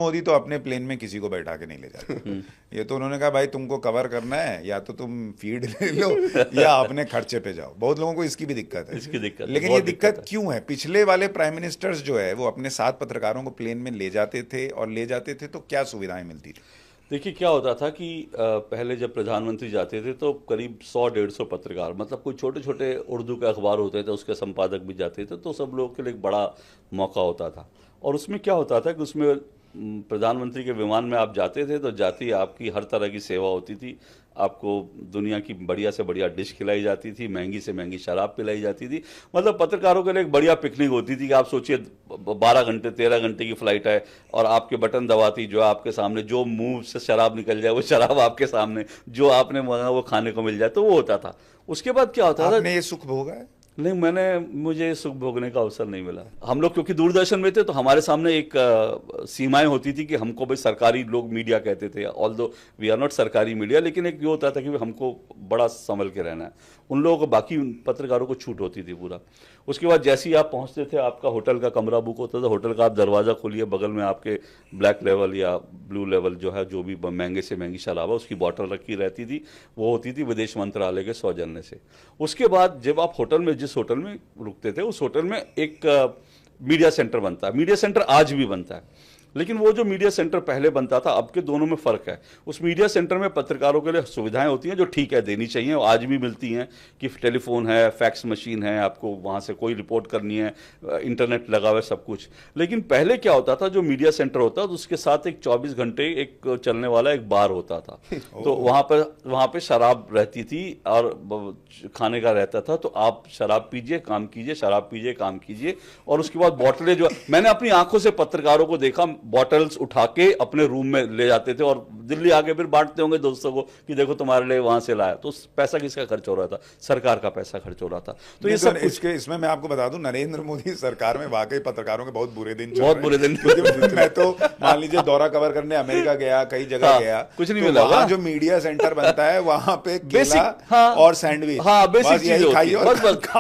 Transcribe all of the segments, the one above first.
मोदी तो अपने प्लेन में किसी को बैठा के नहीं ले जाते। ये तो उन्होंने कहा भाई तुमको कवर करना है या तो तुम फीड ले लो या अपने खर्चे पे जाओ। बहुत लोगों को इसकी भी दिक्कत है। इसकी दिक्कत है, लेकिन बहुत ये दिक्कत है। क्यों है? पिछले वाले प्राइम मिनिस्टर्स जो है वो अपने साथ पत्रकारों को प्लेन में ले जाते थे, और ले जाते थे तो क्या सुविधाएं मिलती थी? देखिए क्या होता था कि पहले जब प्रधानमंत्री जाते थे तो करीब 100-150 पत्रकार, मतलब कोई छोटे छोटे उर्दू के अखबार होते थे उसके संपादक भी जाते थे, तो सब लोगों के लिए एक बड़ा मौका होता था। और उसमें क्या होता था कि उसमें प्रधानमंत्री के विमान में आप जाते थे तो जाते ही आपकी हर तरह की सेवा होती थी। आपको दुनिया की बढ़िया से बढ़िया डिश खिलाई जाती थी, महंगी से महंगी शराब पिलाई जाती थी। मतलब पत्रकारों के लिए एक बढ़िया पिकनिक होती थी कि आप सोचिए 12 घंटे 13 घंटे की फ्लाइट है और आपके बटन दबाती जो आपके सामने, जो मुंह से शराब निकल जाए वो शराब आपके सामने, जो आपने मांगा वो खाने को मिल जाए, तो वो होता था। उसके बाद क्या होता था? आपने ये सुख भोगा है? नहीं, मुझे सुख भोगने का अवसर नहीं मिला। हम लोग क्योंकि दूरदर्शन में थे तो हमारे सामने एक सीमाएं होती थी कि हमको भाई सरकारी लोग मीडिया कहते थे, ऑल्दो वी आर नॉट सरकारी मीडिया, लेकिन एक ये होता था कि हमको बड़ा संभल के रहना है। उन लोगों को, बाकी पत्रकारों को छूट होती थी पूरा। उसके बाद जैसे ही आप पहुंचते थे आपका होटल का कमरा बुक होता था। होटल का आप दरवाज़ा खोलिए, बगल में आपके ब्लैक लेवल या ब्लू लेवल जो है, जो भी महंगे से महंगी शराब है उसकी बॉटल रखी रहती थी। वो होती थी विदेश मंत्रालय के सौजन्य से। उसके बाद जब आप होटल में, जिस होटल में रुकते थे उस होटल में एक मीडिया सेंटर बनता है। मीडिया सेंटर आज भी बनता है, लेकिन वो जो मीडिया सेंटर पहले बनता था अब के दोनों में फ़र्क है। उस मीडिया सेंटर में पत्रकारों के लिए सुविधाएं होती हैं जो ठीक है, देनी चाहिए, और आज भी मिलती हैं कि टेलीफोन है, फैक्स मशीन है, आपको वहाँ से कोई रिपोर्ट करनी है, इंटरनेट लगा हुआ है, सब कुछ। लेकिन पहले क्या होता था, जो मीडिया सेंटर होता था उसके साथ एक 24 घंटे एक चलने वाला एक बार होता था। तो वहाँ पर शराब रहती थी और खाने का रहता था। तो आप शराब पीजिए, काम कीजिए, शराब पीजिए, काम कीजिए। और उसके बाद बॉटलें, जो मैंने अपनी आंखों से पत्रकारों को देखा, बॉटल्स उठा के अपने रूम में ले जाते थे और दिल्ली आके फिर बांटते होंगे दोस्तों को कि देखो तुम्हारे लिए वहां से लाया। तो पैसा किसका खर्च हो रहा था? सरकार का पैसा खर्च हो रहा था। तो ये सब इसमें मैं आपको बता दूं, नरेंद्र मोदी सरकार में वाकई पत्रकारों के बहुत बुरे दिन, बहुत बुरे दिन। मैं तो मान लीजिए दौरा कवर करने अमेरिका गया, कई जगह गया, कुछ नहीं तो मिला। वहाँ जो मीडिया सेंटर बनता है वहां पे केला और सैंडविच, बेसिक चीज होती है,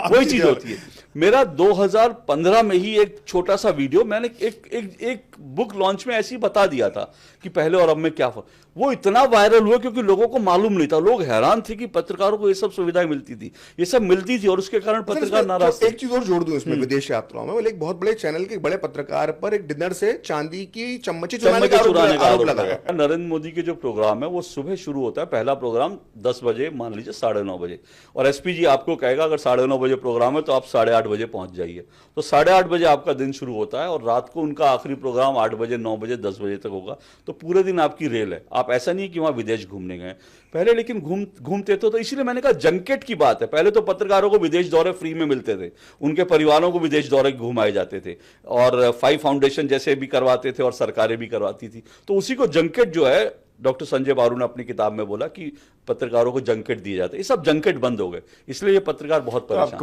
वही चीज होती है। मेरा 2015 में ही एक छोटा सा वीडियो मैंने एक बुक लॉन्च में ऐसे ही बता दिया था कि पहले और अब में क्या फर्क। वो इतना वायरल हुआ क्योंकि लोगों को मालूम नहीं था। लोग हैरान थे कि पत्रकारों को ये सब सुविधाएं मिलती थी, ये सब मिलती थी, और उसके कारण पत्रकार नाराज थे। एक चीज और जोड़ दूं इसमें, विदेश यात्राओं में एक बहुत बड़े चैनल के बड़े पत्रकार पर एक डिनर से चांदी की चम्मच चुराने का आरोप लगा है। नरेंद्र मोदी के जो प्रोग्राम है वो सुबह शुरू होता है। पहला प्रोग्राम 10 बजे, मान लीजिए 9:30 बजे, और एसपी जी आपको कहेगा अगर 9:30 बजे प्रोग्राम है तो आप 8:30 बजे पहुंच जाइए। तो 8:30 बजे आपका दिन शुरू होता है और रात को उनका आखिरी प्रोग्राम 8 बजे, 9 बजे, 10 बजे तक होगा। तो पूरे दिन आपकी रेल है। आप ऐसा नहीं कि वहां विदेश घूमने गए पहले, लेकिन घूमते तो इसीलिए मैंने कहा जंकेट की बात है। पहले तो पत्रकारों को विदेश दौरे फ्री में मिलते थे, उनके परिवारों को विदेश दौरे घुमाए जाते थे, और 5 फाउंडेशन जैसे भी करवाते थे और सरकारें भी करवाती थी। तो उसी को जंकेट जो है, डॉक्टर संजय बारू ने अपनी किताब में बोला कि पत्रकारों को जंकेट दिए जाते। ये सब जंकेट बंद हो गए, इसलिए ये पत्रकार बहुत परेशान।